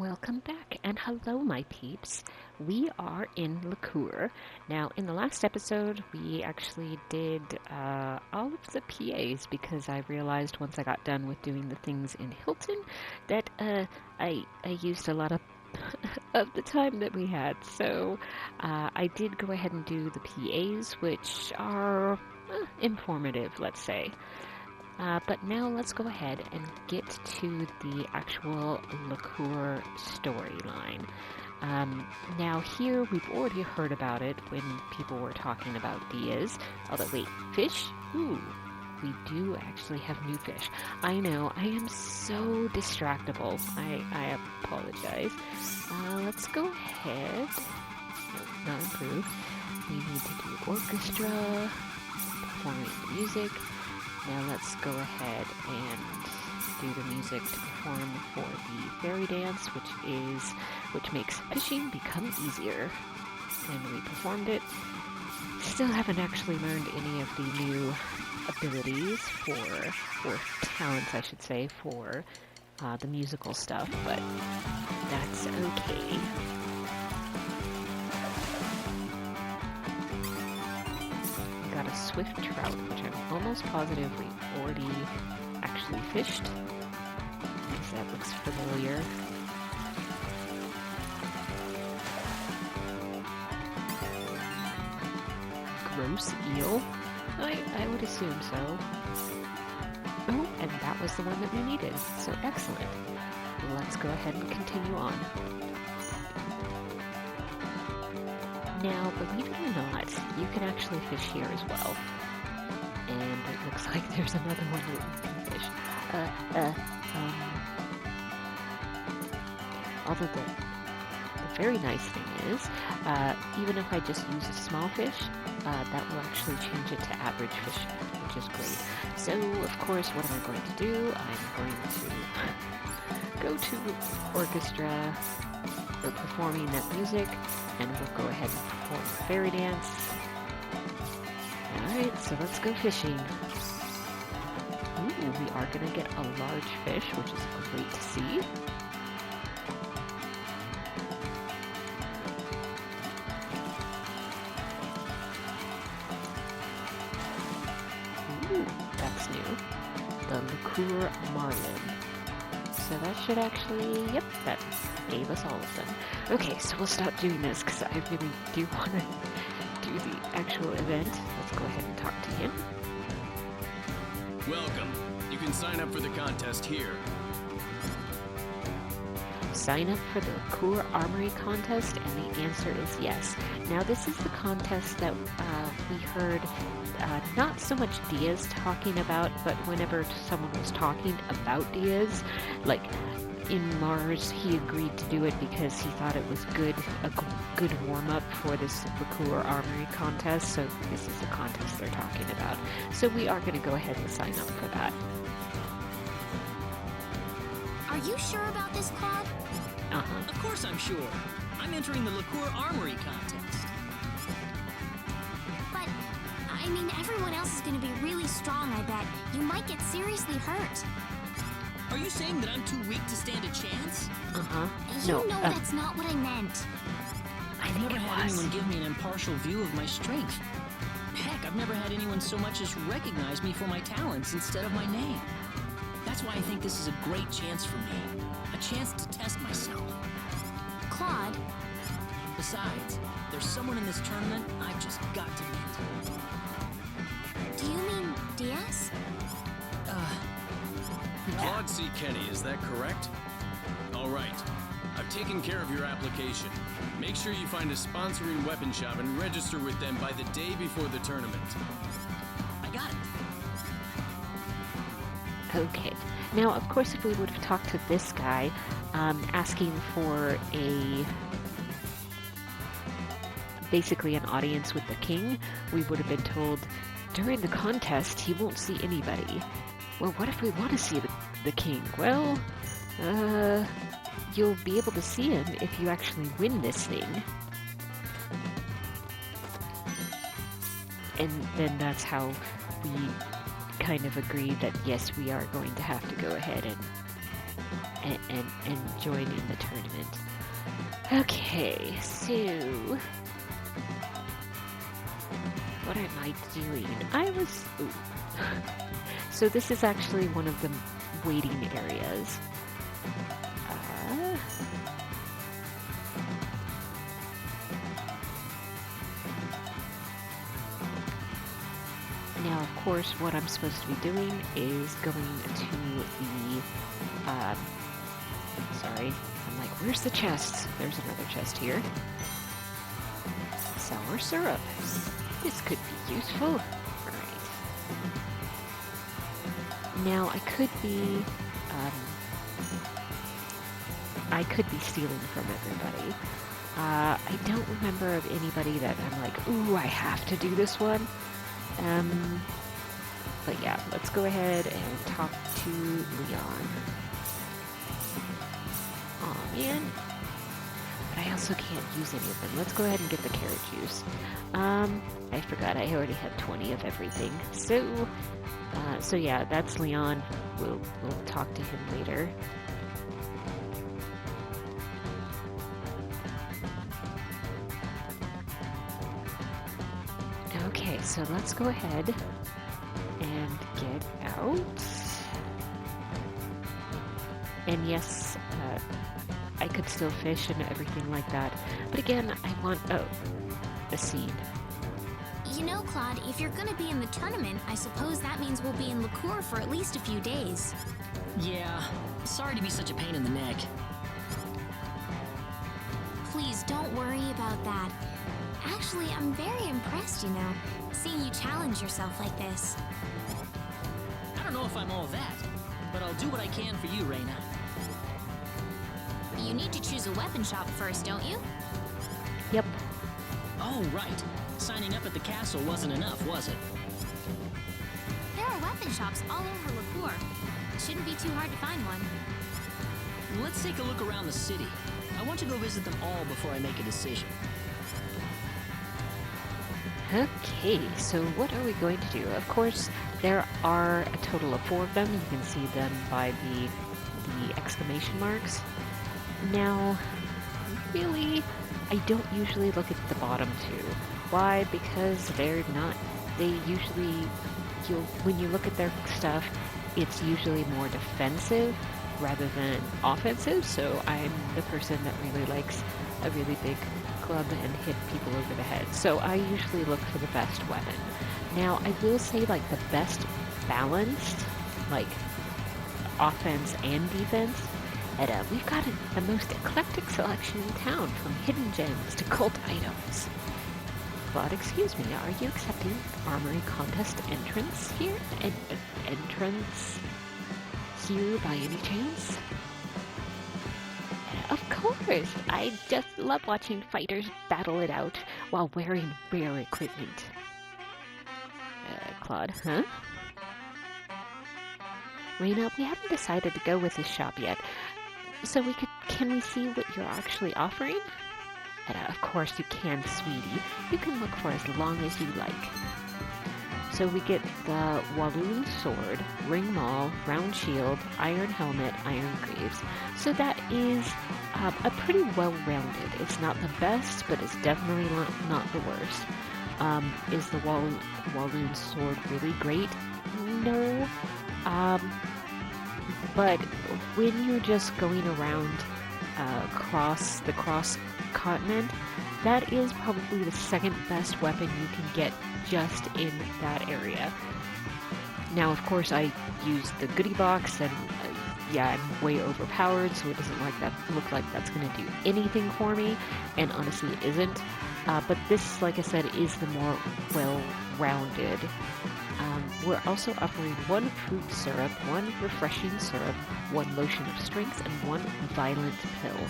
welcome back, and hello, my peeps. We are in Lacuer. Now, in the last episode, we actually did all of the PAs because I realized once I got done with doing the things in Hilton that I used a lot of of the time that we had. So I did go ahead and do the PAs, which are informative, let's say. But now let's go ahead and get to the actual Lacuer storyline. Now here, we've already heard about it when people were talking about Diaz. Although, wait, fish? Ooh, we do actually have new fish. I know, I am so distractible. I apologize. Let's go ahead. No, not improve. We need to do orchestra, performing music. Now let's go ahead and do the music to perform for the fairy dance, which makes fishing become easier. And we performed it. Still haven't actually learned any of the new abilities or talents, I should say, for the musical stuff, but that's okay. Got a swift trout, which I'm almost positive we already actually fished, because that looks familiar. Gross eel? I would assume so. Oh, and that was the one that we needed, so excellent. Let's go ahead and continue on. Now, believe it or not, you can actually fish here as well. And it looks like there's another one that we can fish. Although the very nice thing is, even if I just use a small fish, that will actually change it to average fish, which is great. So, of course, what am I going to do? I'm going to go to orchestra for performing that music, and we'll go ahead and perform the fairy dance. Alright, so let's go fishing. Ooh, we are going to get a large fish, which is great to see. Ooh, that's new. The Lacuer Marlin. So that should actually, yep, that gave us all of them. Okay, so we'll stop doing this because I really do want to do the actual event. Let's go ahead and talk to him. Welcome. You can sign up for the contest here. Sign up for the Lacuer Armory contest, and the answer is yes. Now, this is the contest that we heard not so much Diaz talking about, but whenever someone was talking about Diaz, like in Mars, he agreed to do it because he thought it was a good warm-up for this Lacuer Armory contest, so this is the contest they're talking about. So we are going to go ahead and sign up for that. Are you sure about this, Claude? Uh-huh. Of course I'm sure. I'm entering the Lacuer Armory contest. But, I mean, everyone else is going to be really strong, I bet. You might get seriously hurt. Are you saying that I'm too weak to stand a chance? Uh-huh. You know that's not what I meant. I've never had anyone give me an impartial view of my strength. Heck, I've never had anyone so much as recognize me for my talents instead of my name. That's why I think this is a great chance for me. A chance to test myself. Claude? Besides, there's someone in this tournament I've just got to meet. Do you mean Diaz? Claude C. Kenny, is that correct? All right. I've taken care of your application. Make sure you find a sponsoring weapon shop and register with them by the day before the tournament. I got it. Okay. Now, of course, if we would have talked to this guy, asking for basically an audience with the king, we would have been told, during the contest, he won't see anybody. Well, what if we want to see the king? Well, you'll be able to see him if you actually win this thing. And then that's how we kind of agreed that yes, we are going to have to go ahead and join in the tournament. Okay, so what am I doing? So this is actually one of the waiting areas. Now, of course, what I'm supposed to be doing is going to the, sorry, I'm like, where's the chest? There's another chest here. Sour syrup. This could be useful. Alright. Now, I could be stealing from everybody. I don't remember of anybody that I'm like, ooh, I have to do this one. But yeah, let's go ahead and talk to Leon. Aw, man. But I also can't use any of them. Let's go ahead and get the carrot juice. I forgot I already had 20 of everything. So yeah, that's Leon. We'll talk to him later. Okay, so let's go ahead and get out. And yes, I could still fish and everything like that. But again, I want... Oh, the scene. You know, Claude, if you're gonna be in the tournament, I suppose that means we'll be in Lacuer for at least a few days. Yeah, sorry to be such a pain in the neck. Please don't worry about that. Actually, I'm very impressed, you know, seeing you challenge yourself like this. I don't know if I'm all that, but I'll do what I can for you, Reina. You need to choose a weapon shop first, don't you? Yep. Oh, right. Signing up at the castle wasn't enough, was it? There are weapon shops all over Lacuer. It shouldn't be too hard to find one. Let's take a look around the city. I want to go visit them all before I make a decision. Okay, so what are we going to do? Of course, there are a total of 4 of them. You can see them by the exclamation marks. Now, really, I don't usually look at the bottom 2. Why? Because they're not, they usually, when you look at their stuff, it's usually more defensive rather than offensive, so I'm the person that really likes a really big club and hit people over the head. So I usually look for the best weapon. Now, I will say, like, the best balanced, like, offense and defense, and we've got the most eclectic selection in town, from hidden gems to cult items. Claude, excuse me, are you accepting Armory Contest entrance here? Entrance here by any chance? Of course! I just love watching fighters battle it out while wearing rare equipment. Claude, huh? Reina, we haven't decided to go with this shop yet, so can we see what you're actually offering? Of course you can, sweetie. You can look for as long as you like. So we get the Walloon Sword, Ring Maul, Round Shield, Iron Helmet, Iron Greaves. So that is a pretty well-rounded. It's not the best, but it's definitely not the worst. Is the Walloon Sword really great? No. But when you're just going around across the cross-continent, that is probably the second best weapon you can get just in that area. Now, of course, I use the goodie box, and yeah, I'm way overpowered, so it doesn't look like that's going to do anything for me, and honestly it isn't. But this, like I said, is the more well-rounded. We're also offering 1 fruit syrup, 1 refreshing syrup, 1 lotion of strength, and 1 violent pill.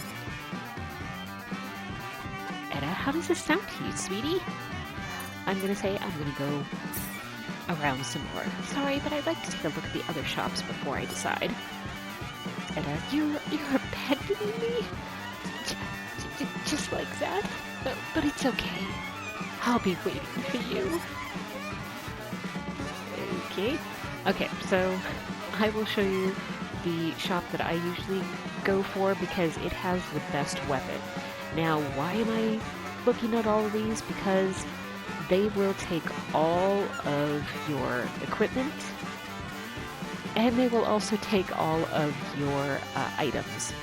Edda, how does this sound to you, sweetie? I'm gonna say I'm gonna go around some more. Sorry, but I'd like to take a look at the other shops before I decide. Edda, you're abandoning me? Just like that? But it's okay. I'll be waiting for you. Okay, so I will show you the shop that I usually go for because it has the best weapon. Now, why am I looking at all of these? Because they will take all of your equipment, and they will also take all of your items.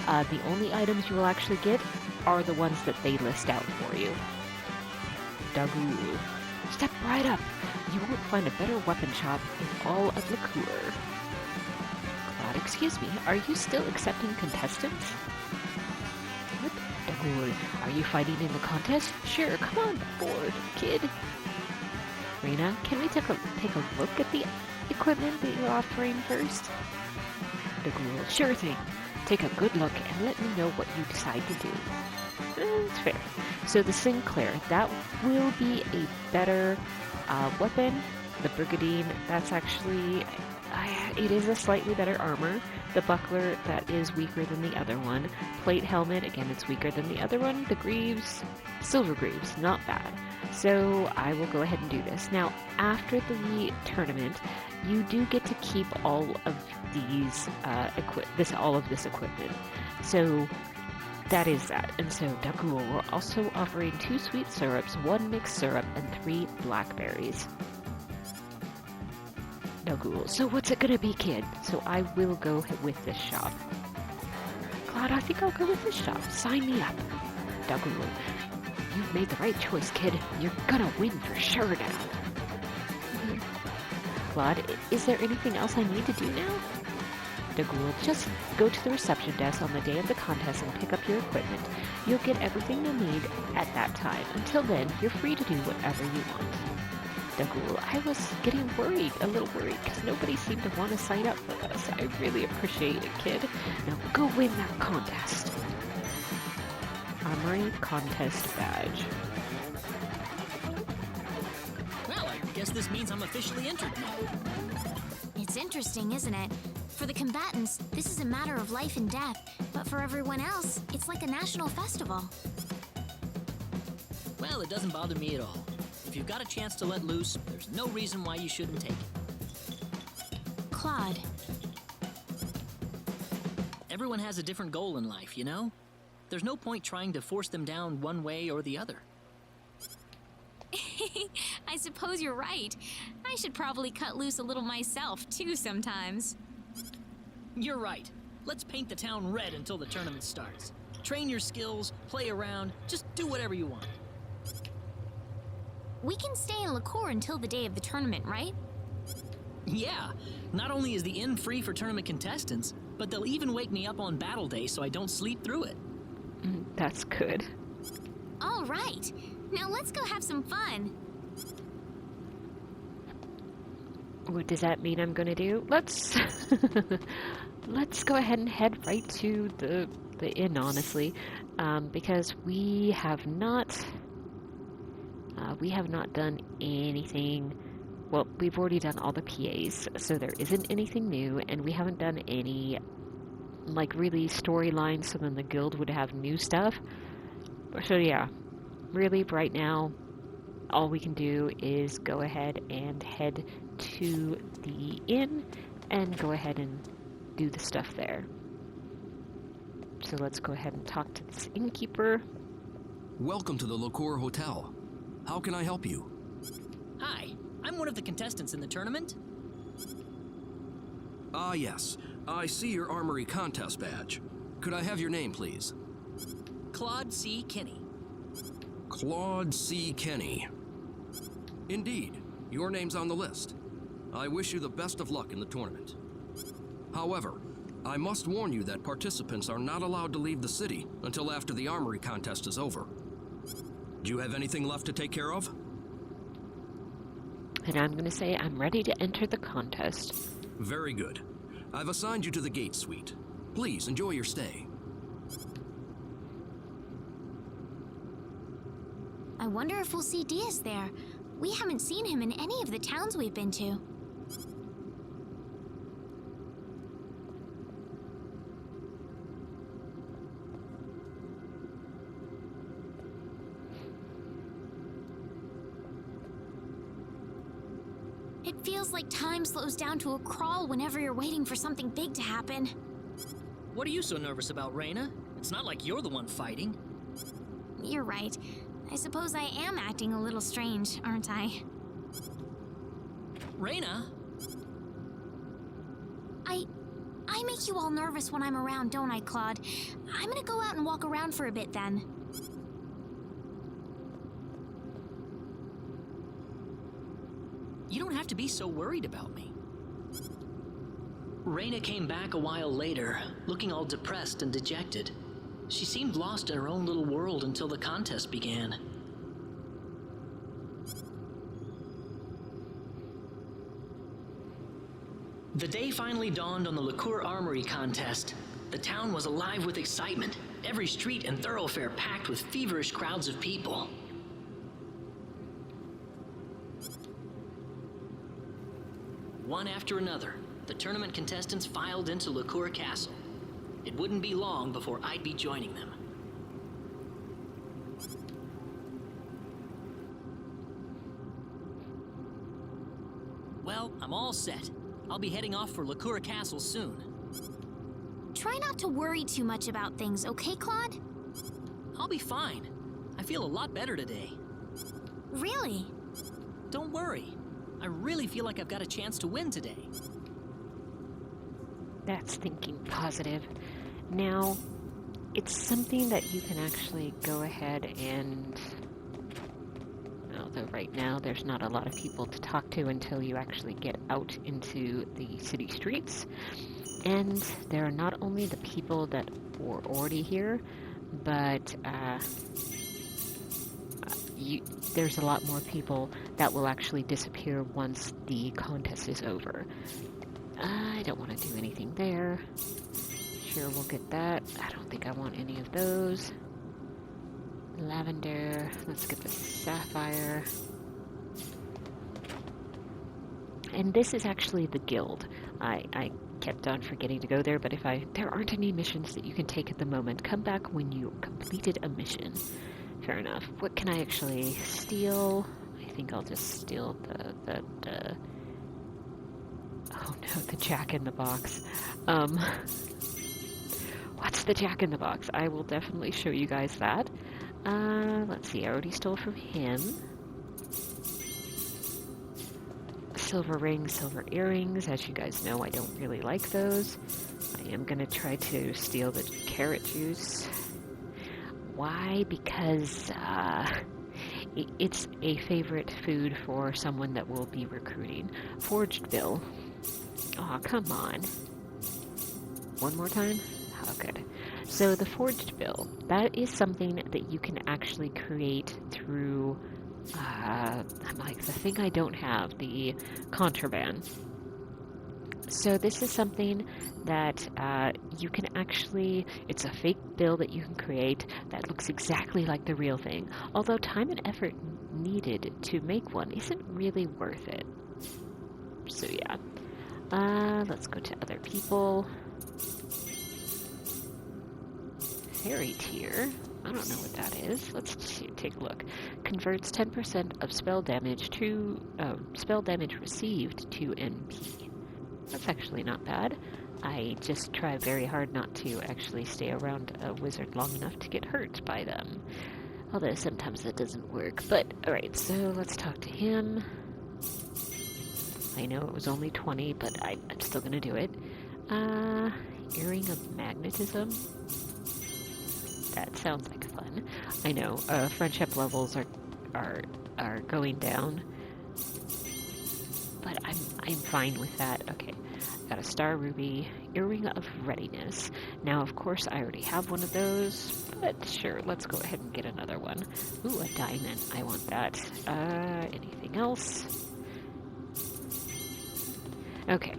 The only items you will actually get are the ones that they list out for you. Dagool. Step right up. You won't find a better weapon shop in all of Lacuer. Claude, excuse me, are you still accepting contestants? What? Dagool, are you fighting in the contest? Sure, come on board, kid. Rena, can we take a look at the equipment that you're offering first? Dagool, sure thing. Take a good look and let me know what you decide to do. That's fair. So the Sinclair, that will be a better weapon. The Brigandine, that's actually, it is a slightly better armor. The Buckler, that is weaker than the other one. Plate Helmet, again, it's weaker than the other one. The Greaves, Silver Greaves, not bad. So I will go ahead and do this. Now, after the tournament, you do get to keep all of these all of this equipment. So that is that. And so Dagool, we're also offering 2 sweet syrups, 1 mixed syrup, and 3 blackberries. Dagool, so what's it gonna be, kid? So I will go with this shop. Claude, I think I'll go with this shop. Sign me up. Dagool, you've made the right choice, kid. You're gonna win for sure now. Claude, is there anything else I need to do now? Dagool, just go to the reception desk on the day of the contest and pick up your equipment. You'll get everything you'll need at that time. Until then, you're free to do whatever you want. Dagool, I was getting a little worried, because nobody seemed to want to sign up with us. I really appreciate it, kid. Now go win that contest. Armory Contest Badge. Well, I guess this means I'm officially entered now. It's interesting, isn't it? For the combatants, this is a matter of life and death, but for everyone else, it's like a national festival. Well, it doesn't bother me at all. If you've got a chance to let loose, there's no reason why you shouldn't take it. Claude. Everyone has a different goal in life, you know? There's no point trying to force them down one way or the other. I suppose you're right. I should probably cut loose a little myself, too, sometimes. You're right. Let's paint the town red until the tournament starts. Train your skills, play around, just do whatever you want. We can stay in Lacuer until the day of the tournament, right? Yeah, not only is the inn free for tournament contestants, but they'll even wake me up on battle day so I don't sleep through it. That's good. All right. Now let's go have some fun. What does that mean I'm gonna do? Let's go ahead and head right to the inn, honestly, because we have not done anything. Well, we've already done all the PAs, so there isn't anything new, and we haven't done any like really storylines, so then the guild would have new stuff. So yeah, really right now, all we can do is go ahead and head to the inn and go ahead and do the stuff there. So let's go ahead and talk to this innkeeper. Welcome to the Lacuer Hotel. How can I help you? Hi, I'm one of the contestants in the tournament. Ah, yes. I see your Armory Contest badge. Could I have your name, please? Claude C. Kinney. Claude C. Kenny. Indeed, your name's on the list. I wish you the best of luck in the tournament. However, I must warn you that participants are not allowed to leave the city until after the Armory Contest is over. Do you have anything left to take care of? And I'm going to say I'm ready to enter the contest. Very good. I've assigned you to the gate suite. Please enjoy your stay. I wonder if we'll see Diaz there. We haven't seen him in any of the towns we've been to. It feels like time slows down to a crawl whenever you're waiting for something big to happen. What are you so nervous about, Reina? It's not like you're the one fighting. You're right. I suppose I am acting a little strange, aren't I? Reina? I make you all nervous when I'm around, don't I, Claude? I'm gonna go out and walk around for a bit then. You don't have to be so worried about me. Reina came back a while later, looking all depressed and dejected. She seemed lost in her own little world until the contest began. The day finally dawned on the Lacuer Armory contest. The town was alive with excitement, every street and thoroughfare packed with feverish crowds of people. One after another, the tournament contestants filed into Lacuer Castle. It wouldn't be long before I'd be joining them. Well, I'm all set. I'll be heading off for Lacuer Castle soon. Try not to worry too much about things, okay, Claude? I'll be fine. I feel a lot better today. Really? Don't worry. I really feel like I've got a chance to win today. That's thinking positive. Now, it's something that you can actually go ahead and... Although right now there's not a lot of people to talk to until you actually get out into the city streets. And there are not only the people that were already here, but there's a lot more people that will actually disappear once the contest is over. I don't want to do anything there. Sure, we'll get that. I don't think I want any of those. Lavender. Let's get the sapphire. And this is actually the guild. I kept on forgetting to go there, but there aren't any missions that you can take at the moment. Come back when you completed a mission. Fair enough. What can I actually steal? I think I'll just steal the oh no, the Jack in the Box. What's the Jack in the Box? I will definitely show you guys that. Let's see, I already stole from him. Silver rings, silver earrings. As you guys know, I don't really like those. I am going to try to steal the carrot juice. Why? Because it's a favorite food for someone that will be recruiting. Forged bill. Aw, come on. One more time? Oh, good. So the forged bill, that is something that you can actually create through, like the thing I don't have, the contraband. So this is something that you can actually, it's a fake bill that you can create that looks exactly like the real thing, although time and effort needed to make one isn't really worth it. So yeah, let's go to other people. Fairy tier. I don't know what that is. Let's take a look. Converts 10% of spell damage received to NP. That's actually not bad. I just try very hard not to actually stay around a wizard long enough to get hurt by them. Although sometimes that doesn't work. But alright, so let's talk to him. I know it was only 20, but I'm still gonna do it. Earring of magnetism. That sounds like fun. I know, friendship levels are going down, but I'm fine with that. Okay, got a star ruby, earring of readiness. Now, of course, I already have one of those, but sure, let's go ahead and get another one. Ooh, a diamond. I want that. Anything else? Okay.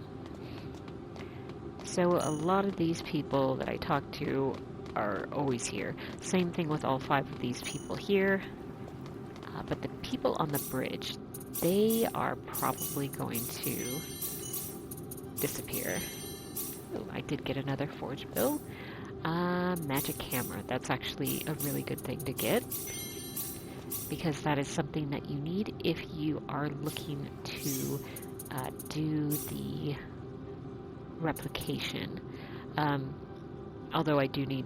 So a lot of these people that I talk to are always here. Same thing with all 5 of these people here. But the people on the bridge, they are probably going to disappear. Oh, I did get another forge bill. Magic hammer. That's actually a really good thing to get, because that is something that you need if you are looking to do the replication. although I do need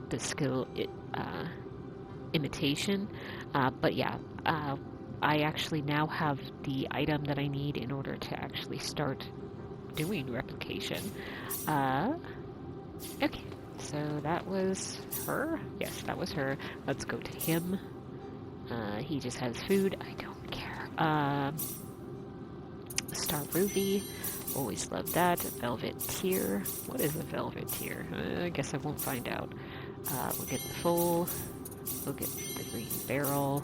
the skill imitation. But yeah, I actually now have the item that I need in order to actually start doing replication. Okay, so that was her. Yes, that was her. Let's go to him. He just has food. I don't care. Star Ruby. Always love that. Velvet Tear. What is a Velvet Tear? I guess I won't find out. We'll get the full. We'll get the green barrel.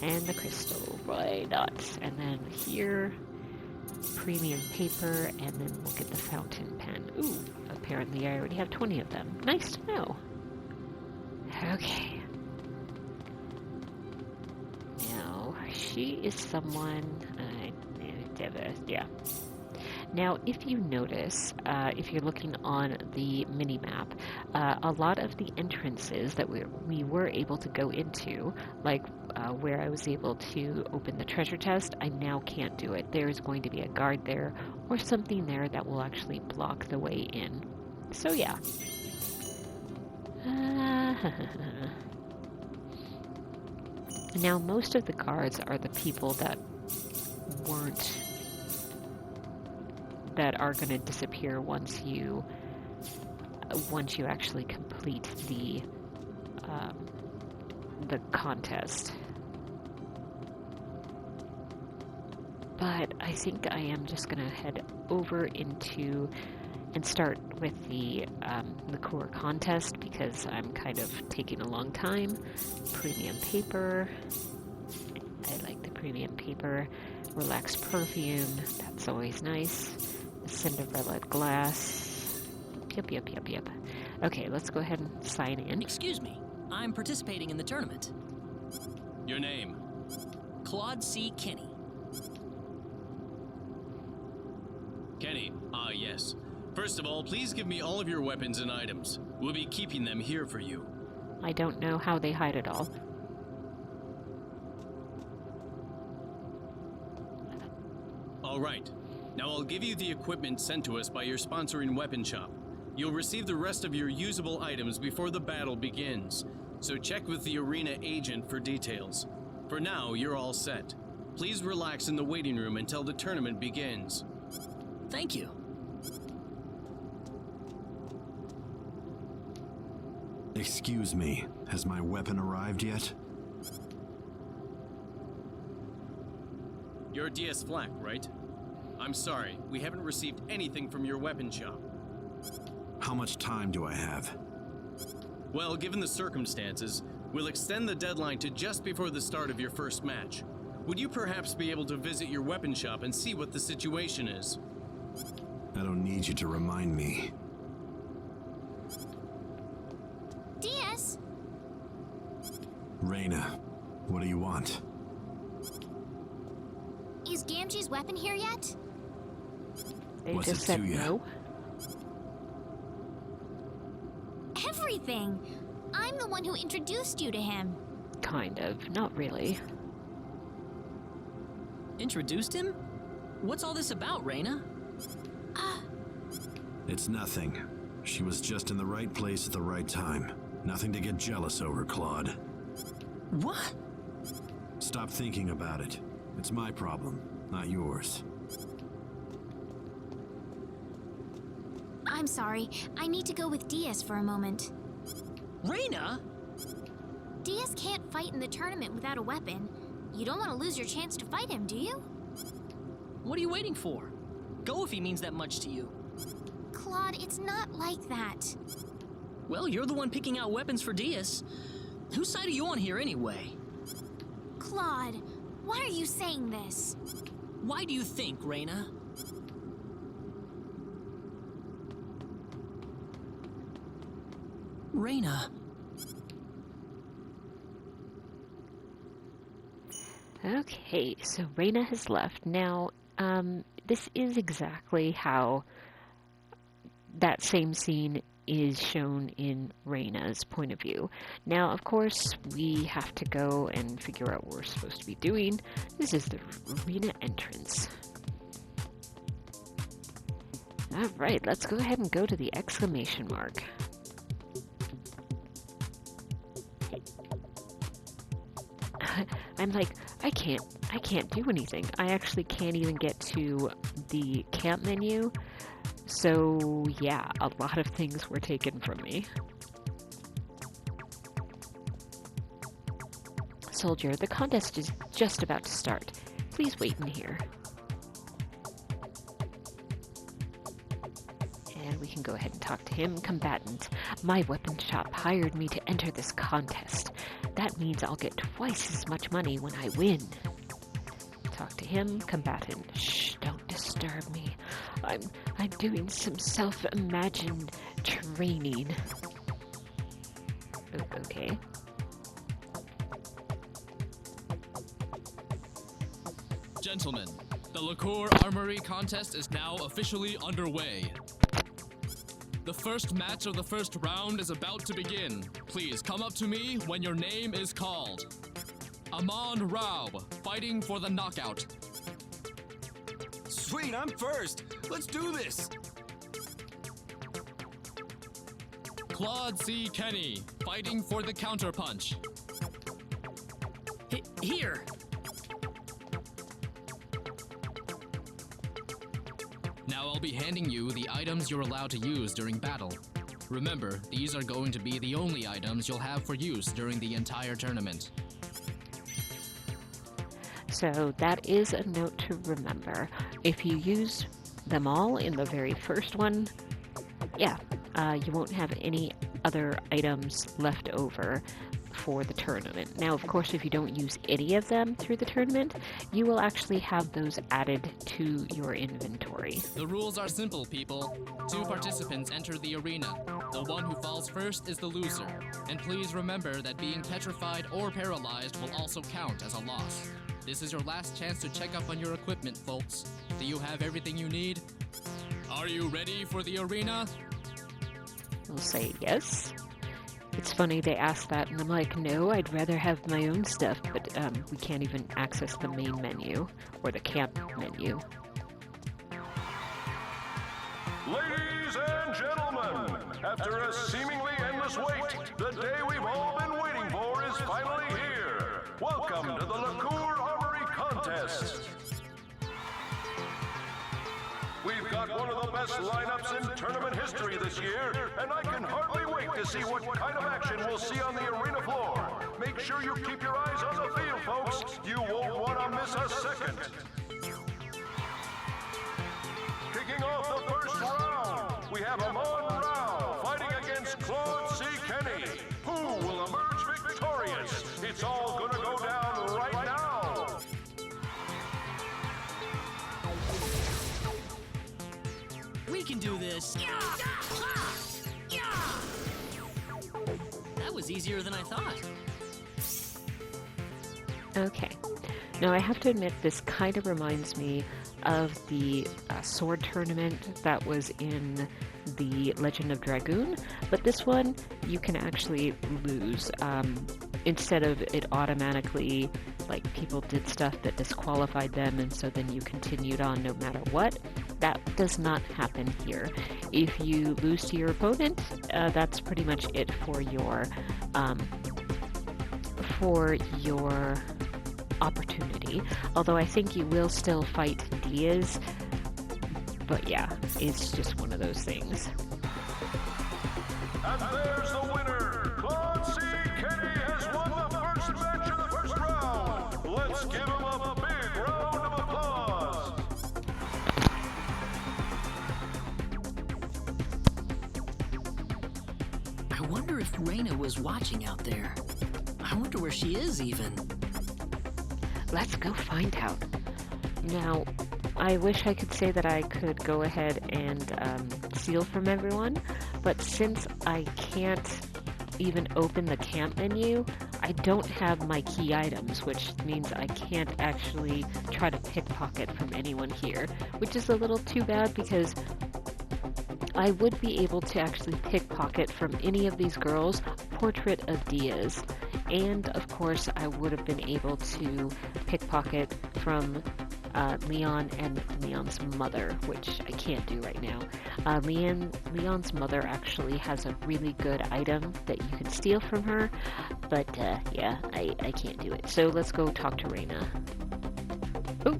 And the crystal. Why not? And then here, premium paper. And then we'll get the fountain pen. Ooh, apparently I already have 20 of them. Nice to know. Okay. Now, she is someone... yeah. Now, if you notice, if you're looking on the mini-map, a lot of the entrances that we were able to go into, like where I was able to open the treasure chest, I now can't do it. There's going to be a guard there or something there that will actually block the way in. So, yeah. Now, most of the guards are the people that are going to disappear once you actually complete the contest. But I think I am just going to head over into and start with the Lacuer Contest because I'm kind of taking a long time. Premium paper. I like the premium paper. Relaxed perfume. That's always nice. Cinderella glass. Yep. Okay, let's go ahead and sign in. Excuse me. I'm participating in the tournament. Your name? Claude C. Kenny. Kenny. Ah, yes. First of all, please give me all of your weapons and items. We'll be keeping them here for you. I don't know how they hide it all. All right. Now I'll give you the equipment sent to us by your sponsoring weapon shop. You'll receive the rest of your usable items before the battle begins, so check with the arena agent for details. For now, you're all set. Please relax in the waiting room until the tournament begins. Thank you. Excuse me, has my weapon arrived yet? You're DS Flak, right? I'm sorry, we haven't received anything from your weapon shop. How much time do I have? Well, given the circumstances, we'll extend the deadline to just before the start of your first match. Would you perhaps be able to visit your weapon shop and see what the situation is? I don't need you to remind me. DS! Reina, what do you want? Is Gamgee's weapon here yet? They What's just it said to ya? no. Everything! I'm the one who introduced you to him. Kind of. Not really. Introduced him? What's all this about, Reina? It's nothing. She was just in the right place at the right time. Nothing to get jealous over, Claude. What? Stop thinking about it. It's my problem, not yours. I'm sorry. I need to go with DS for a moment. Reina? DS can't fight in the tournament without a weapon. You don't want to lose your chance to fight him, do you? What are you waiting for? Go if he means that much to you. Claude, it's not like that. Well, you're the one picking out weapons for Diaz. Whose side are you on here anyway? Claude, why are you saying this? Why do you think, Reina? Reina. Okay, so Reina has left. Now, this is exactly how that same scene is shown in Reina's point of view. Now, of course, we have to go and figure out what we're supposed to be doing. This is the arena entrance. Alright, let's go ahead and go to the exclamation mark. I'm like, I can't do anything. I actually can't even get to the camp menu. So yeah, a lot of things were taken from me. Soldier, the contest is just about to start. Please wait in here. And we can go ahead and talk to him. Combatant, my weapon shop hired me to enter this contest. That means I'll get twice as much money when I win. Talk to him. Combatant, shh, don't disturb me. I'm doing some self-imagined training. Okay. Gentlemen, the Lacuer Armory Contest is now officially underway. The first match of the first round is about to begin. Please come up to me when your name is called. Amon Rao, fighting for the knockout. Sweet, I'm first. Let's do this. Claude C. Kenny, fighting for the counterpunch. Here! Now I'll be handing you the items you're allowed to use during battle. Remember, these are going to be the only items you'll have for use during the entire tournament. So that is a note to remember. If you use them all in the very first one, yeah, you won't have any other items left over for the tournament. Now, of course, if you don't use any of them through the tournament, you will actually have those added to your inventory. The rules are simple, people. 2 participants enter the arena. The one who falls first is the loser. And please remember that being petrified or paralyzed will also count as a loss. This is your last chance to check up on your equipment, folks. Do you have everything you need? Are you ready for the arena? We'll say yes. It's funny they asked that, and I'm like, no, I'd rather have my own stuff, but we can't even access the main menu, or the camp menu. Ladies and gentlemen, after a seemingly endless wait, the day we've all been waiting for is finally here. Welcome to the Lacuer Armory Contest. We've got one of the best lineups in tournament history this year, and I can hardly wait to see what kind of action we'll see on the arena floor. Make sure you keep your eyes on the field, folks. You won't want to miss a second. Kicking off the first round, we have Amon Rao fighting against Claude C. Kenny. Who will emerge victorious? It's all gonna go down right now. We can do this! That was easier than I thought. Okay. Now, I have to admit, this kind of reminds me of the sword tournament that was in the Legend of Dragoon, but this one, you can actually lose. Instead of it automatically, like, people did stuff that disqualified them, and so then you continued on no matter what. That does not happen here. If you lose to your opponent, that's pretty much it for your opportunity. Although I think you will still fight Diaz, but yeah, it's just one of those things. And there's the winner! Claude C. Kenny has won the first match of the first round! Let's give him a big round of applause! I wonder if Reina was watching out there. I wonder where she is, even. Let's go find out. Now, I wish I could say that I could go ahead and steal from everyone, but since I can't even open the camp menu, I don't have my key items, which means I can't actually try to pickpocket from anyone here, which is a little too bad because I would be able to actually pickpocket from any of these girls Portrait of Diaz. And, of course, I would have been able to pickpocket from Leon and Leon's mother, which I can't do right now. Leon's mother actually has a really good item that you can steal from her, but yeah, I can't do it. So let's go talk to Reyna. Oh,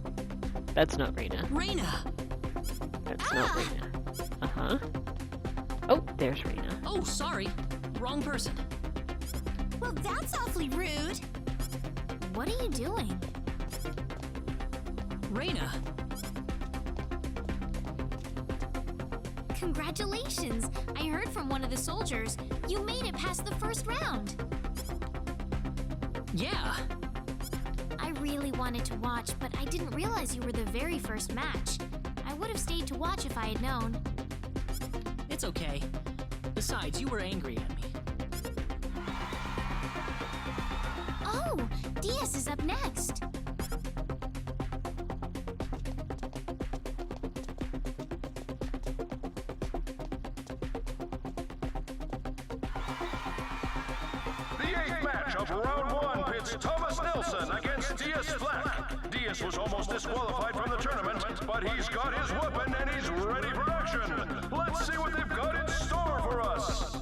that's not Reyna. Reyna! That's not Reyna. Uh-huh. Oh, there's Reyna. Oh, sorry. Wrong person. Well, that's awfully rude. What are you doing? Reyna! Congratulations! I heard from one of the soldiers. You made it past the first round. Yeah. I really wanted to watch, but I didn't realize you were the very first match. I would have stayed to watch if I had known. It's okay. Besides, you were angry at me. Oh, Diaz is up next. Of round one pits Thomas Nelson against Diaz Flack. Diaz was almost disqualified from the tournament, but he's got his weapon and he's ready for action. Let's see what they've got in store for us.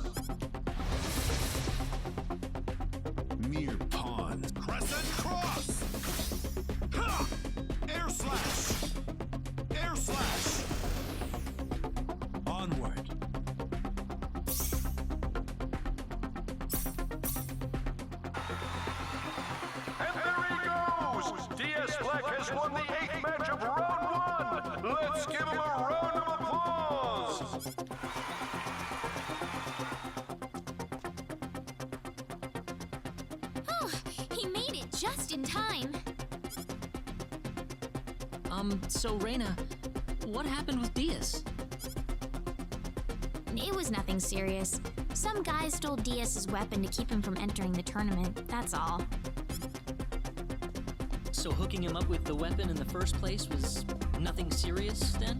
Mere pawns. Crescent cross! Ha! Air slash! Air slash! Onward. Has won the 8th match of round one. Let's give him a round of applause. Oh, he made it just in time. So Reyna, what happened with Diaz? It was nothing serious. Some guy stole Diaz's weapon to keep him from entering the tournament, that's all. So hooking him up with the weapon in the first place was nothing serious, then?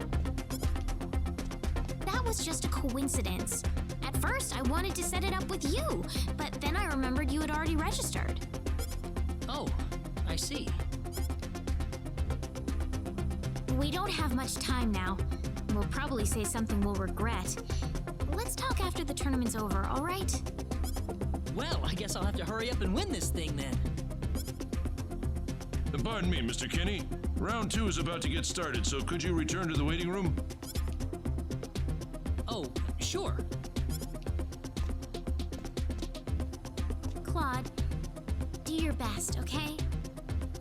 That was just a coincidence. At first, I wanted to set it up with you, but then I remembered you had already registered. Oh, I see. We don't have much time now. We'll probably say something we'll regret. Let's talk after the tournament's over, all right? Well, I guess I'll have to hurry up and win this thing, then. Pardon me, Mr. Kinney. Round 2 is about to get started, so could you return to the waiting room? Oh, sure. Claude, do your best, okay?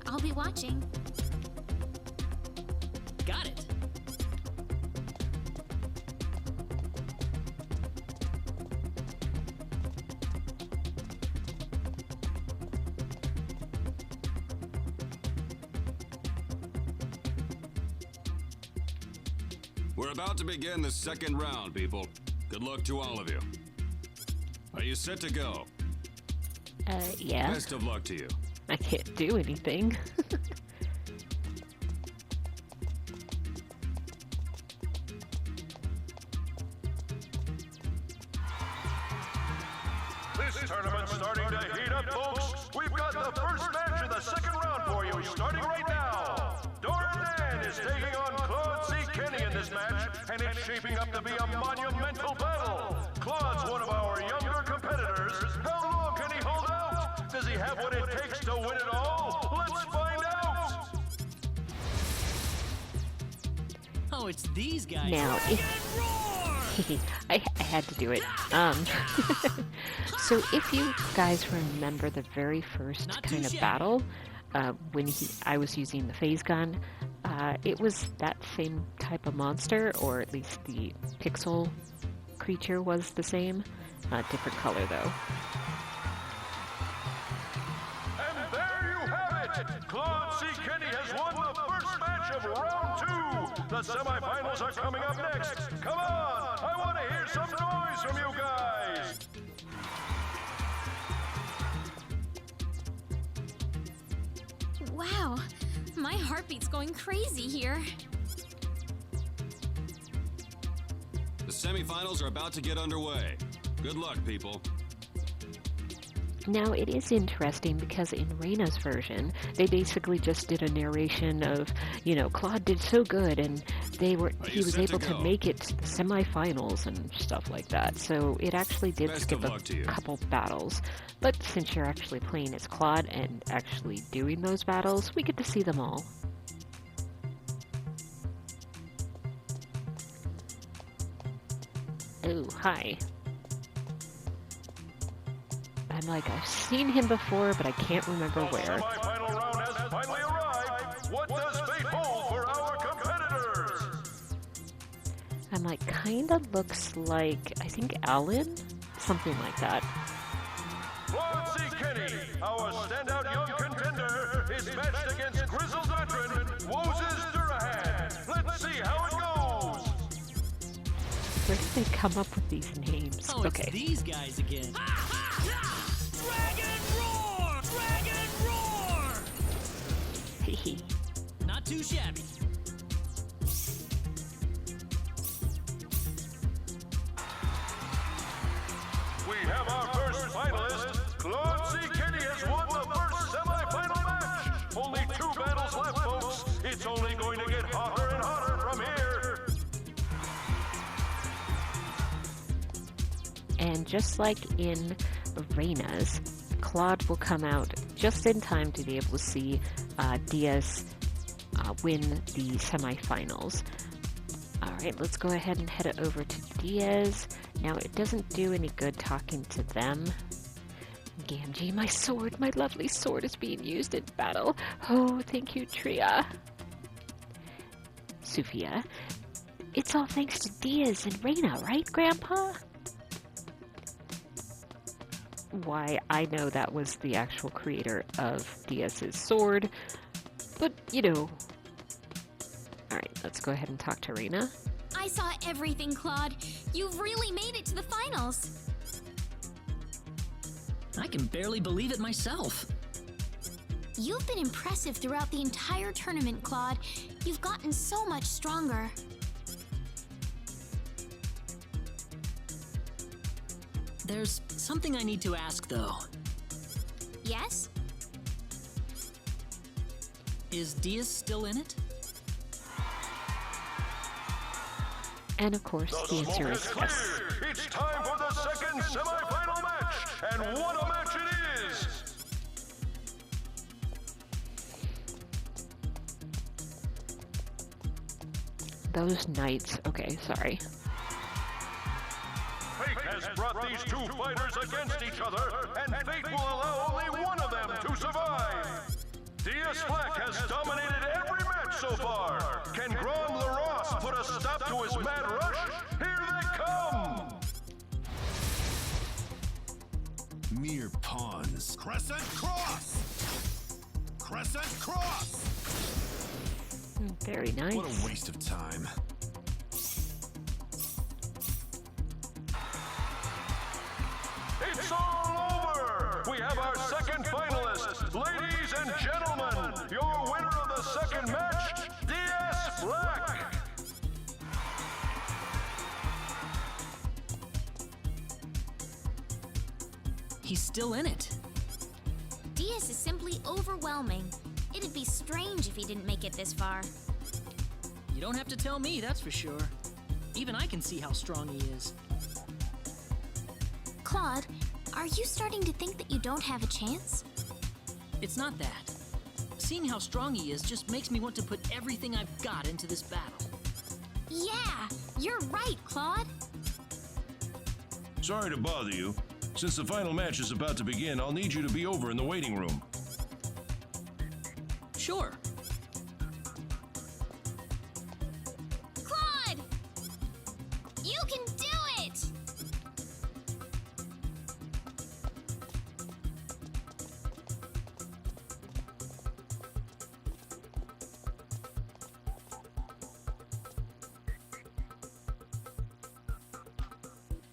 I'll be watching. Got it. We're about to begin the second round, people. Good luck to all of you. Are you set to go? Yeah. Best of luck to you. I can't do anything. This tournament's starting to heat up, folks. We've got the first match of the second round for you, starting right now. Doran is taking on Claude C. Kenny in this match, and it's shaping up to be a monumental battle. Claude's one of our younger competitors. How long can he hold out? Does he have what it takes to win it all? Let's find out! Oh, it's these guys. Now, I had to do it. So if you guys remember the very first kind of battle, when I was using the phase gun, it was that same type of monster, or at least the pixel creature was the same. Different color, though. And there you have it! Claude C. Kenny has won the first match of round 2! The semifinals are coming up next! Come on! I want to hear some noise from you guys! Wow, my heartbeat's going crazy here. The semifinals are about to get underway. Good luck, people. Now, it is interesting because in Reina's version, they basically just did a narration of, you know, Claude did so good and he was able to make it to the semifinals and stuff like that. So it actually did skip a couple battles. But since you're actually playing as Claude and actually doing those battles, we get to see them all. Oh, hi. I'm like, I've seen him before, but I can't remember where. The semi-final round has finally arrived. What does fate hold for our competitors? I'm like, kinda looks like, I think Alan? Something like that. Claude C. Kenny, our standout young contender, is matched against grizzled veteran Moses Durahan. Let's see how it goes. Where did they come up with these names? Oh, okay. It's these guys again. Dragon roar! Dragon roar! Not too shabby. We have our first finalist. Claude C. Kenny has won the first semi-final match. Only 2 battles left, folks. It's only going to get hotter and hotter from here. And just like in Reina's, Claude will come out just in time to be able to see Diaz win the semifinals. Alright, let's go ahead and head over to Diaz. Now, it doesn't do any good talking to them. Gamgee, my sword, my lovely sword is being used in battle. Oh, thank you, Tria. Sophia, it's all thanks to Diaz and Reina, right, Grandpa? Why, I know that was the actual creator of Diaz's sword, but, you know. Alright, let's go ahead and talk to Reina. I saw everything, Claude. You've really made it to the finals. I can barely believe it myself. You've been impressive throughout the entire tournament, Claude. You've gotten so much stronger. There's something I need to ask, though. Yes? Is Diaz still in it? And of course, the answer is yes. It's time for the second semi-final match, and what a match it is! Those knights. Okay, sorry. Fate has brought these 2 fighters against each other, and fate will allow only one of them to survive. Diaz Flack has dominated every match so far. Can Grom LaRosse put a stop to his mad rush? Here they come! Mere pawns. Crescent cross! Crescent cross! Very nice. What a waste of time. It's all over! We have our second finalist. Ladies and gentlemen, your winner of the second match, Diaz Flack! He's still in it. Diaz is simply overwhelming. It'd be strange if he didn't make it this far. You don't have to tell me, that's for sure. Even I can see how strong he is. Claude, are you starting to think that you don't have a chance? It's not that. Seeing how strong he is just makes me want to put everything I've got into this battle. Yeah, you're right, Claude. Sorry to bother you. Since the final match is about to begin, I'll need you to be over in the waiting room. Sure. Claude! You can do it!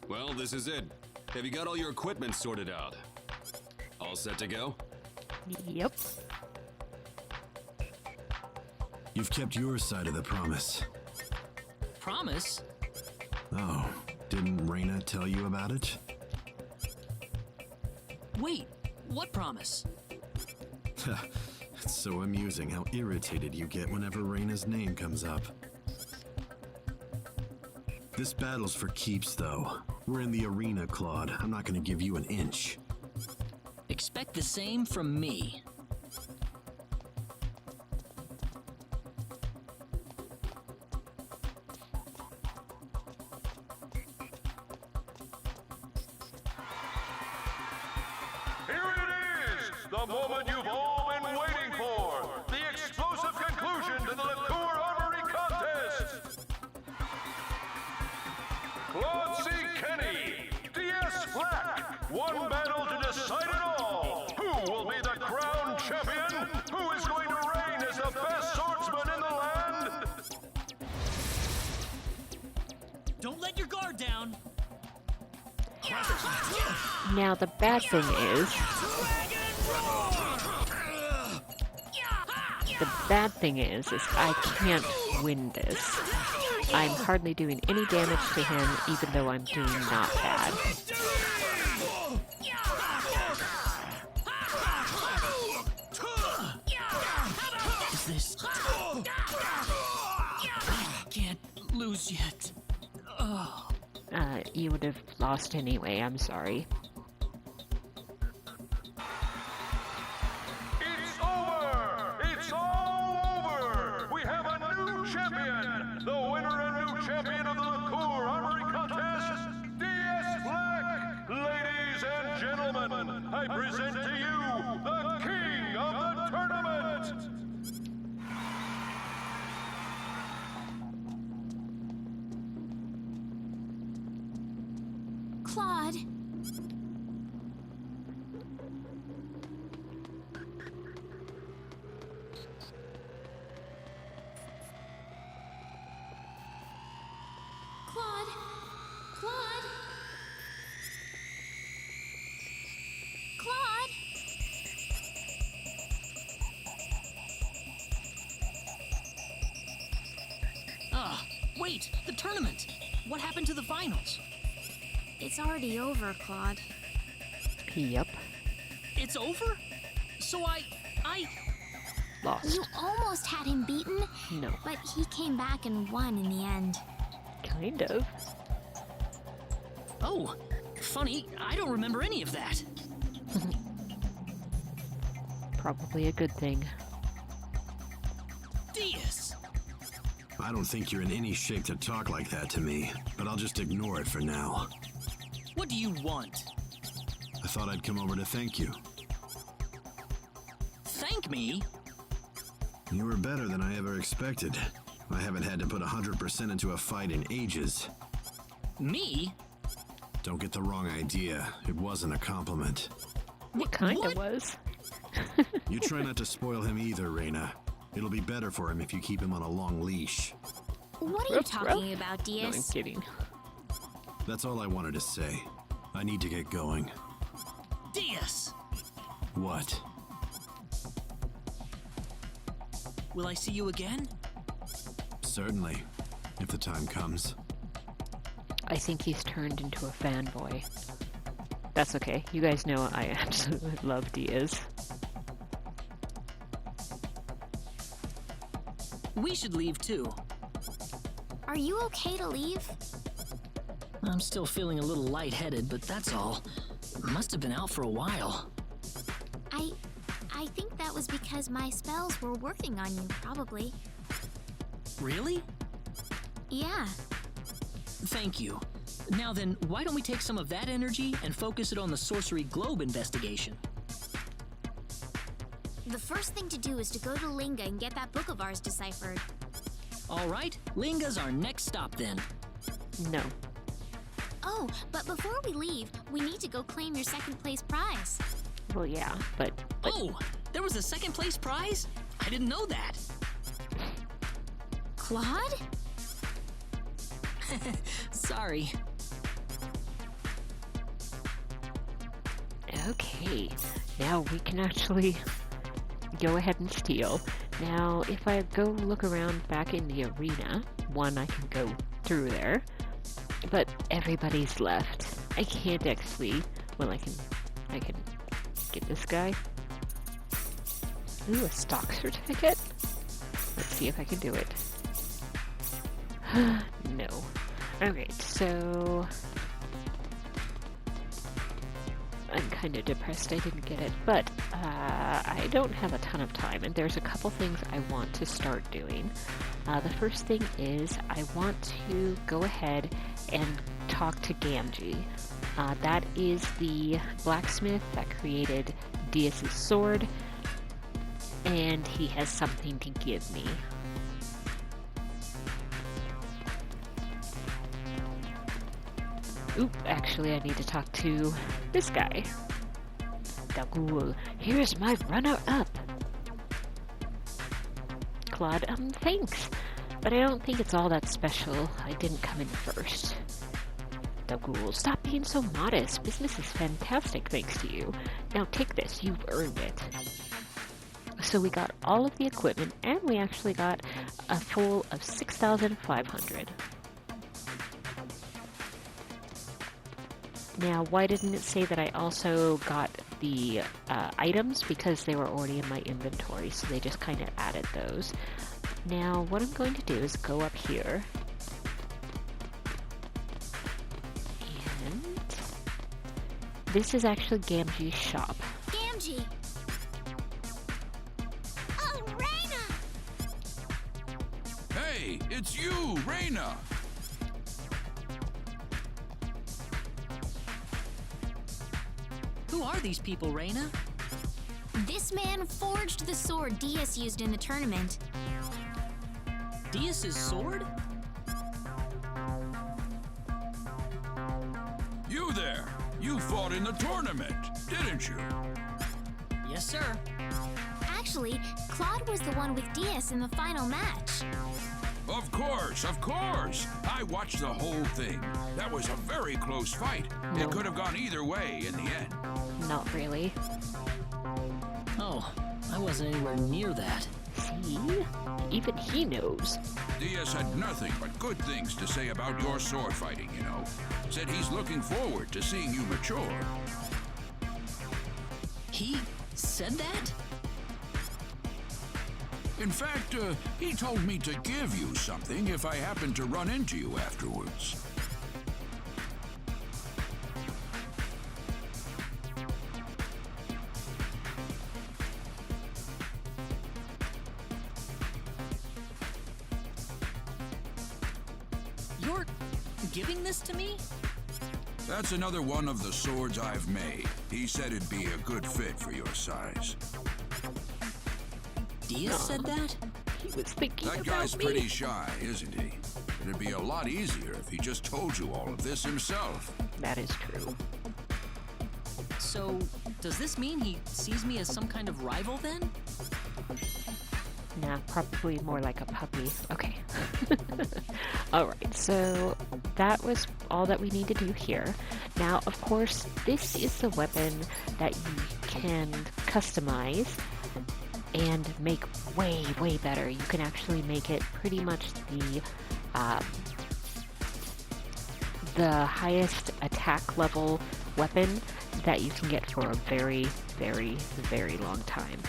Well, this is it. Have you got all your equipment sorted out? All set to go? Yep. You've kept your side of the promise. Promise? Oh, didn't Reina tell you about it? Wait, What promise? It's so amusing how irritated you get whenever Reina's name comes up. This battle's for keeps, though. We're in the arena, Claude. I'm not gonna give you an inch. Expect the same from me. The moment you've all been waiting for! The explosive conclusion to the Lacuer Armory Contest! Claude C. Kenny, D.S. Black, one battle to decide it all! Who will be the crowned champion? Who is going to reign as the best swordsman in the land? Don't let your guard down! Now the bad thing is... I can't win this. I'm hardly doing any damage to him, even though I'm doing not bad. Is this... I can't lose yet. You would have lost anyway, I'm sorry. It's over! It's all over! We have a new champion! The winner and new champion of the Lacuer Armory Contest, D.S. Black! Ladies and gentlemen, I present to you the king of the tournament! Claude. Claude. Claude. Claude. Wait! The tournament! What happened to the finals? It's already over, Claude. Yep. It's over? So I... Lost. You almost had him beaten. No. But he came back and won in the end. Kind of. Oh, funny, I don't remember any of that. Probably a good thing. Diaz! I don't think you're in any shape to talk like that to me, but I'll just ignore it for now. What do you want? I thought I'd come over to thank you. Thank me? You were better than I ever expected. I haven't had to put 100% into a fight in ages. Me? Don't get the wrong idea. It wasn't a compliment. It kinda was. You try not to spoil him either, Reina. It'll be better for him if you keep him on a long leash. What are you talking about, No, I'm Diaz? kidding. That's all I wanted to say. I need to get going. Diaz! What? Will I see you again? Certainly, if the time comes. I think he's turned into a fanboy. That's okay. You guys know I absolutely love Diaz. We should leave too. Are you okay to leave? I'm still feeling a little lightheaded, but that's all. Must have been out for a while. I think that was because my spells were working on you, probably. Really? Yeah. Thank you. Now then, why don't we take some of that energy and focus it on the Sorcery Globe investigation? The first thing to do is to go to Linga and get that book of ours deciphered. All right, Linga's our next stop then. No. Oh, but before we leave, we need to go claim your second place prize. Well, yeah, but... Oh, there was a second place prize? I didn't know that. Claude? Sorry. Okay, now we can actually go ahead and steal. Now, if I go look around back in the arena, one, I can go through there, but everybody's left. I can't actually, well, I can Get this guy. Ooh, a stock certificate? Let's see if I can do it. No. Alright, so... I'm kind of depressed I didn't get it, but I don't have a ton of time, and there's a couple things I want to start doing. The first thing is I want to go ahead and talk to Gamgee. That is the blacksmith that created Diaz's sword, and he has something to give me. Oop, actually I need to talk to this guy. Lacuer, here's my runner-up. Claude, thanks, but I don't think it's all that special. I didn't come in first. Lacuer, stop being so modest. Business is fantastic thanks to you. Now take this, you've earned it. So we got all of the equipment, and we actually got a full of 6,500. Now, why didn't it say that I also got the items? Because they were already in my inventory, so they just kind of added those. Now, what I'm going to do is go up here. And this is actually Gamgee's shop. Gamgee! Oh, Reina! Hey, it's you, Reina! Who are these people, Reina? This man forged the sword Diaz used in the tournament. Diaz's sword? You there! You fought in the tournament, didn't you? Yes, sir. Actually, Claude was the one with Diaz in the final match. Of course, of course! I watched the whole thing. That was a very close fight. No. It could have gone either way in the end. Not really. Oh, I wasn't anywhere near that. See? Even he knows. Diaz had nothing but good things to say about your sword fighting, you know. Said he's looking forward to seeing you mature. He said that? In fact, he told me to give you something if I happen to run into you afterwards. You're giving this to me? That's another one of the swords I've made. He said it'd be a good fit for your size. Diaz said that? He was thinking That about guy's me. pretty shy, isn't he? It'd be a lot easier if he just told you all of this himself. That is true. So, does this mean he sees me as some kind of rival then? Nah, probably more like a puppy. Okay. Alright, so that was all that we need to do here. Now, of course, this is the weapon that you can customize and make way, way better. You can actually make it pretty much the highest attack level weapon that you can get for a very, very, very long time.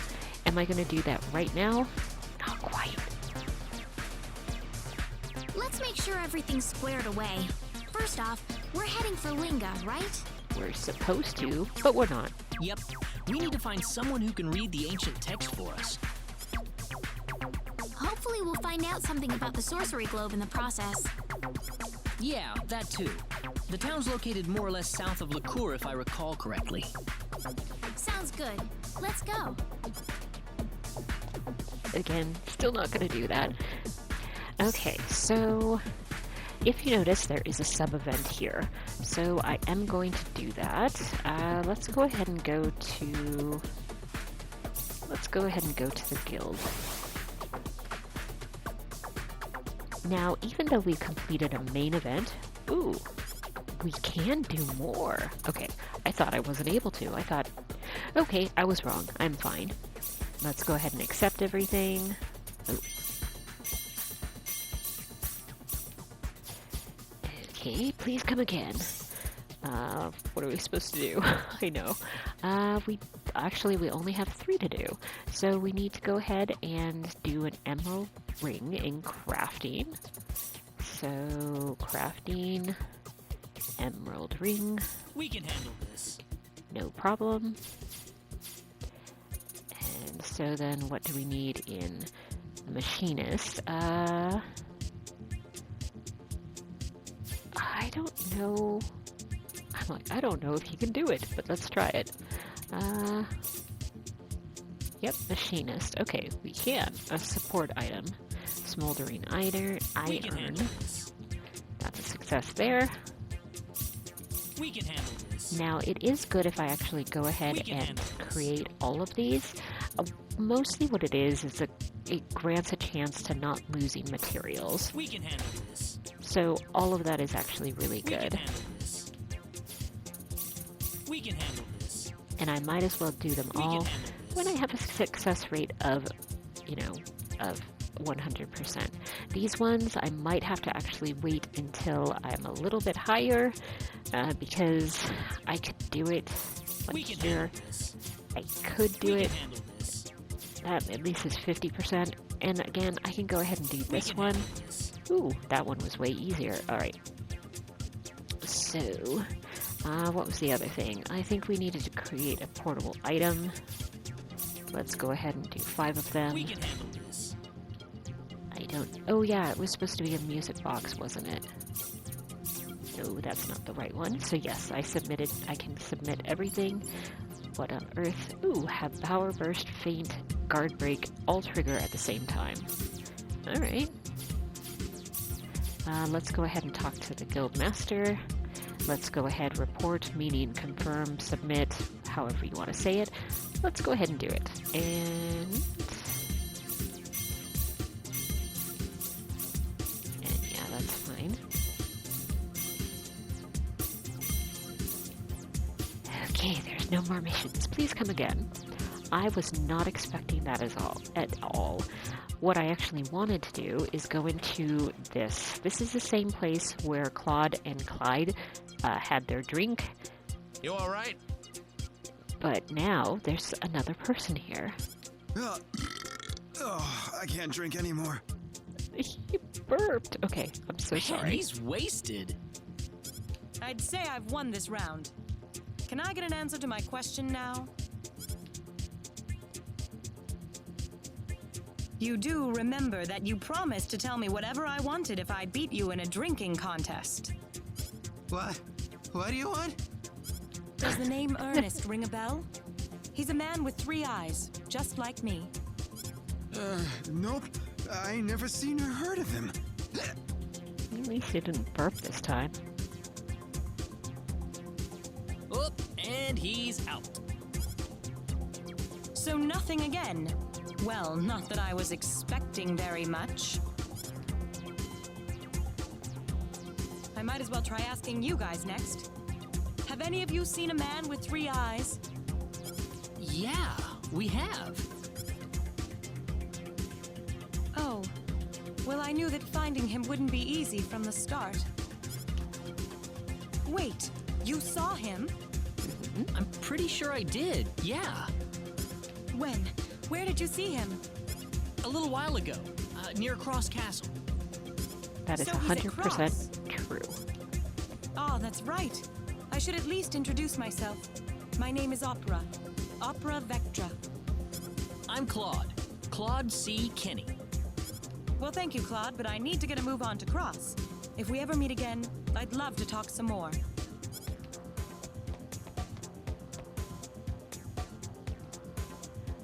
Am I going to do that right now? Not quite. Let's make sure everything's squared away. First off, we're heading for Linga, right? We're supposed to, but we're not. Yep. We need to find someone who can read the ancient text for us. Hopefully we'll find out something about the sorcery globe in the process. Yeah, that too. The town's located more or less south of Lacuer, if I recall correctly. Sounds good. Let's go. Again, still not going to do that. Okay, so if you notice, there is a sub-event here. So I am going to do that. Let's go ahead and go to the guild. Now, even though we completed a main event, ooh, we can do more. Okay, I thought I wasn't able to. I thought, okay, I was wrong. I'm fine. Let's go ahead and accept everything. Oh. Okay, please come again. What are we supposed to do? I know. actually we only have 3 to do. So we need to go ahead and do an emerald ring in crafting. So crafting, emerald ring. We can handle this. No problem. And so then what do we need in the machinist? I don't know. I don't know if he can do it, but let's try it. Yep, machinist. Okay, we can. A support item. Smoldering iron. That's a success there. We can handle this. Now, it is good if I actually go ahead and create all of these. Mostly what it is it grants a chance to not losing materials. We can handle this. So all of that is actually really good. We can handle this. And I might as well do them all when I have a success rate of, of 100%. These ones, I might have to actually wait until I'm a little bit higher, because I could do it like here. I could do it. That at least is 50%. And again, I can go ahead and do this one. Ooh, that one was way easier. Alright. So, what was the other thing? I think we needed to create a portable item. Let's go ahead and do 5 of them. Oh yeah, it was supposed to be a music box, wasn't it? No, that's not the right one. So yes, I can submit everything. What on earth? Ooh, have power burst, faint, guard break, all trigger at the same time. Alright. Let's go ahead and talk to the guild master. Let's go ahead, report, meaning confirm, submit, however you want to say it. Let's go ahead and do it. And yeah, that's fine. Okay, there's no more missions. Please come again. I was not expecting that at all. What I actually wanted to do is go into this. This is the same place where Claude and Clyde had their drink. You all right? But now there's another person here. I can't drink anymore. He burped. Okay, I'm so sorry. He's wasted. I'd say I've won this round. Can I get an answer to my question now? You do remember that you promised to tell me whatever I wanted if I beat you in a drinking contest. What? What do you want? Does the name Ernest ring a bell? He's a man with 3 eyes, just like me. Nope. I never seen or heard of him. At least he didn't burp this time. Oh, and he's out. So nothing again. Well, not that I was expecting very much. I might as well try asking you guys next. Have any of you seen a man with 3 eyes? Yeah, we have. Oh. Well, I knew that finding him wouldn't be easy from the start. Wait, you saw him? I'm pretty sure I did, yeah. When? Where did you see him? A little while ago, near Cross Castle. That is 100% true. Oh, that's right. I should at least introduce myself. My name is Opera. Opera Vectra. I'm Claude. Claude C. Kenny. Well, thank you, Claude, but I need to get a move on to Cross. If we ever meet again, I'd love to talk some more.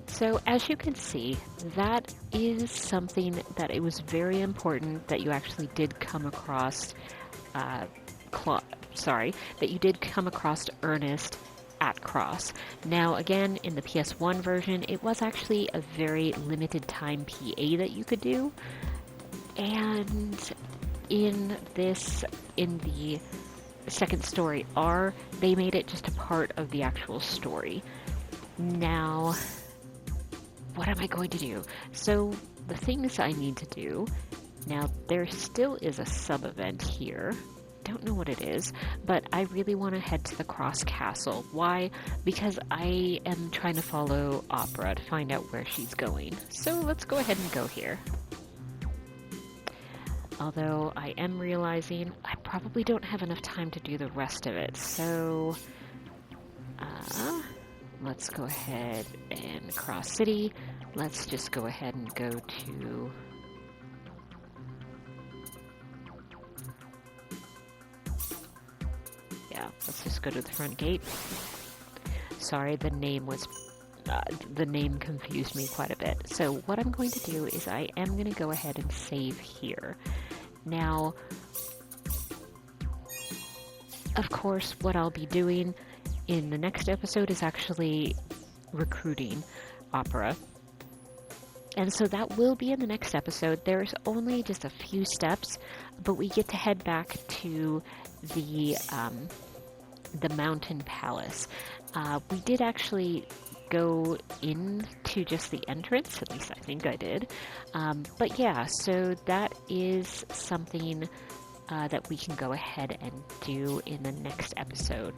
So as you can see, that is something that it was very important that you actually did come across that you did come across Ernest at Cross. Now again, in the PS1 version, it was actually a very limited time PA that you could do. And in the second story R, they made it just a part of the actual story. Now, what am I going to do? So the things I need to do, now there still is a sub-event here. don't know what it is, but I really want to head to the Cross Castle. Why? Because I am trying to follow Opera to find out where she's going. So let's go ahead and go here. Although I am realizing I probably don't have enough time to do the rest of it, so let's go ahead and Cross City. Let's just go ahead and go to... Yeah, let's just go to the front gate. Sorry, the name confused me quite a bit. So what I'm going to do is I am going to go ahead and save here. Now, of course, what I'll be doing in the next episode is actually recruiting Opera. And so that will be in the next episode. There's only just a few steps, but we get to head back to the Mountain Palace. We did actually go into just the entrance, at least I think I did. But yeah, so that is something that we can go ahead and do in the next episode.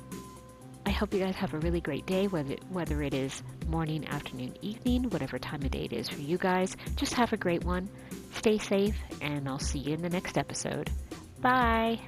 I hope you guys have a really great day, whether it is morning, afternoon, evening, whatever time of day it is for you guys. Just have a great one. Stay safe, and I'll see you in the next episode. Bye!